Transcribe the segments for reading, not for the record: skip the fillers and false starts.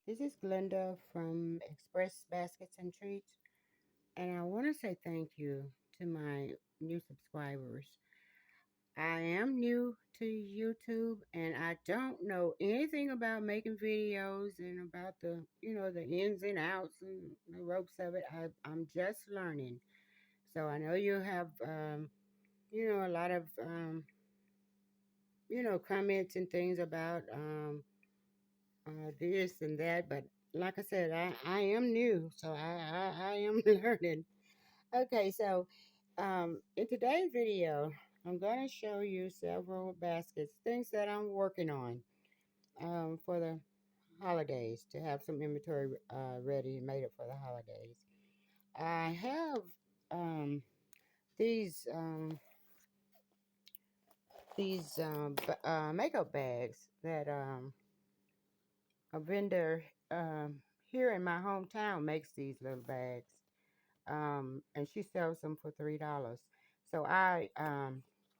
This is Glenda from Express Baskets and Treats, and I want to say thank you to my new subscribers. I am new to YouTube, and I don't know anything about making videos and about the ins and outs and the ropes of it. I'm just learning. So I know you have, a lot of, comments and things about this and that, but like I said, I am new, so I am learning. Okay, so in today's video, I'm going to show you several baskets, things that I'm working on for the holidays to have some inventory ready and made up for the holidays. I have um, these makeup bags that a vendor here in my hometown makes these little bags, and she sells them for $3. So I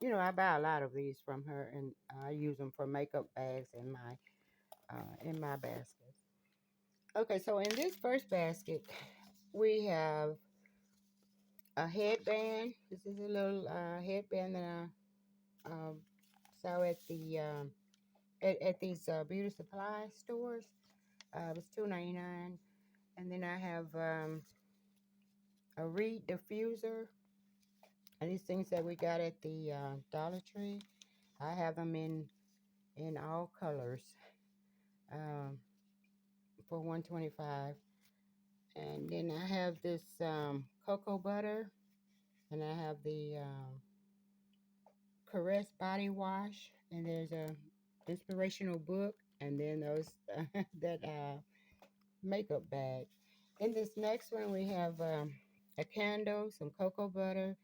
buy a lot of these from her, and I use them for makeup bags in my baskets. Okay, so in this first basket, we have a headband. This is a little headband that I saw at these beauty supply stores. It was $2.99. And then I have a reed diffuser. And these things that we got at the Dollar Tree, I have them in all colors um, for 125. And then I have this cocoa butter, and I have the Caress body wash, and there's a inspirational book, and then those that makeup bag. In this next one, we have a candle, some cocoa butter,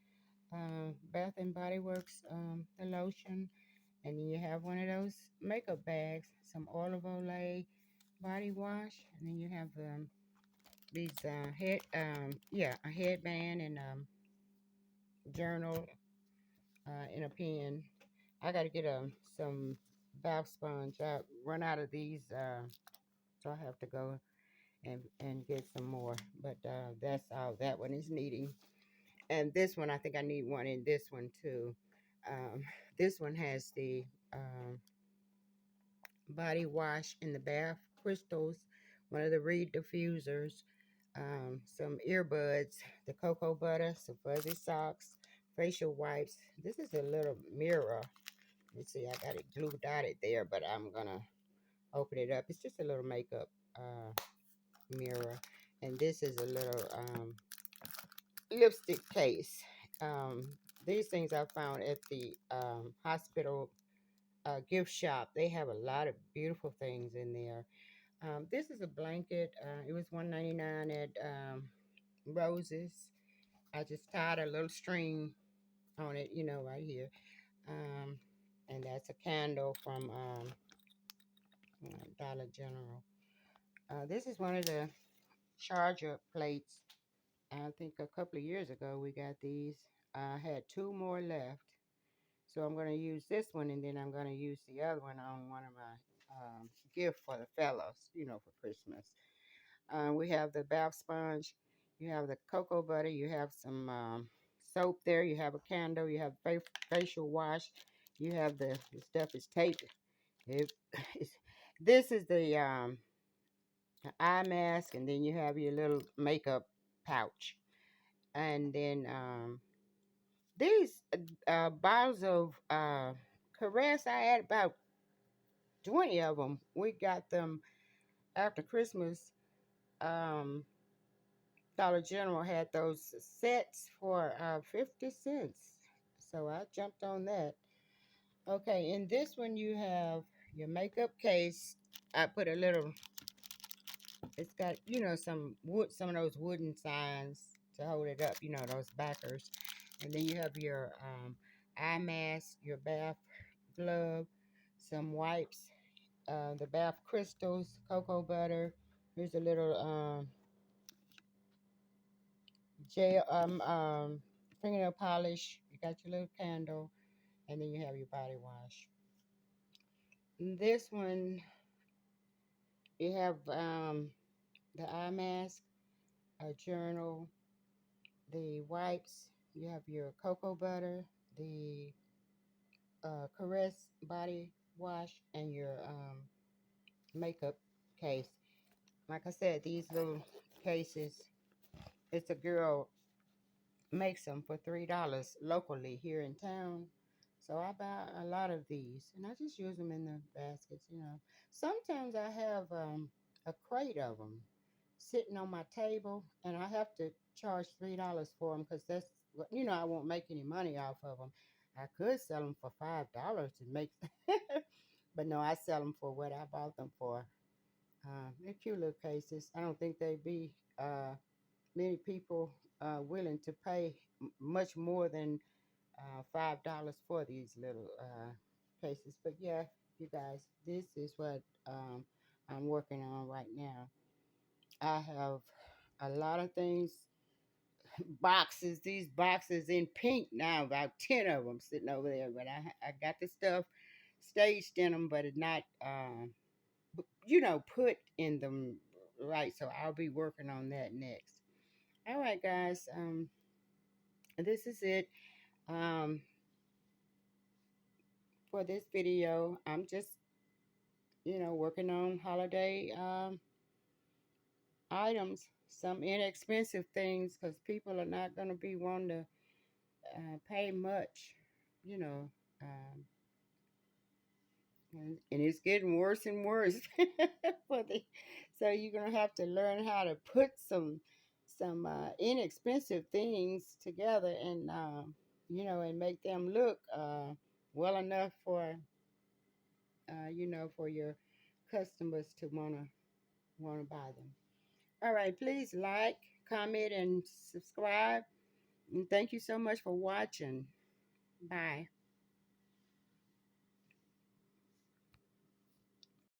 Bath and Body Works, the lotion, and then you have one of those makeup bags, some olive oil body wash, and then you have these a headband and journal and a pen. I got to get some bath sponge. I run out of these, so I have to go and get some more. But that's all that one is needing. And this one, I think I need one in this one too. Um, this one has the body wash in the bath crystals, one of the reed diffusers, some earbuds, the cocoa butter, some fuzzy socks, facial wipes. This is a little mirror. Let's see, I got it glue dotted there, but I'm gonna open it up. It's just a little makeup mirror. And this is a little lipstick case. Um, these things I found at the hospital gift shop. They have a lot of beautiful things in there. This is a blanket. It was $1.99 at Roses. I just tied a little string on it, right here. Um, and that's a candle from Dollar General. This is one of the charger plates. I think a couple of years ago we got these. I had two more left. So I'm going to use this one, and then I'm going to use the other one on one of my gift for the fellows, for Christmas. We have the bath sponge. You have the cocoa butter. You have some soap there. You have a candle. You have facial wash. You have the stuff is taped. It, this is the eye mask, and then you have your little makeup pouch. And then these bottles of Caress, I had about 20 of them. We got them after Christmas. Um, Dollar General had those sets for 50 cents. So I jumped on that. Okay, in this one you have your makeup case. I put a little, it's got, some of those wooden signs to hold it up, those backers. And then you have your eye mask, your bath glove, some wipes, the bath crystals, cocoa butter. Here's a little gel, fingernail polish. You got your little candle, and then you have your body wash. This one You have the eye mask, a journal, the wipes. You have your cocoa butter, the caress body wash, and your makeup case. Like I said, these little cases, it's a girl makes them for $3 locally here in town. So I buy a lot of these, and I just use them in the baskets. Sometimes I have a crate of them sitting on my table, and I have to charge $3 for them because I won't make any money off of them. I could sell them for $5 to make, but no, I sell them for what I bought them for. They're cute little cases. I don't think they'd be many people willing to pay much more than $5 for these little cases. But yeah, you guys, this is what I'm working on right now. I have a lot of things, boxes, these boxes in pink now, about 10 of them sitting over there. But I got the stuff staged in them, but it's not, put in them right. So I'll be working on that next. All right, guys. This is it. Um, for this video. I'm just, working on holiday items, some inexpensive things, because people are not going to be wanting to pay much, you know. Um, and it's getting worse and worse for the. So you're gonna have to learn how to put some inexpensive things together, and make them look well enough for your customers to wanna buy them. All right, please like, comment, and subscribe. And thank you so much for watching. Bye.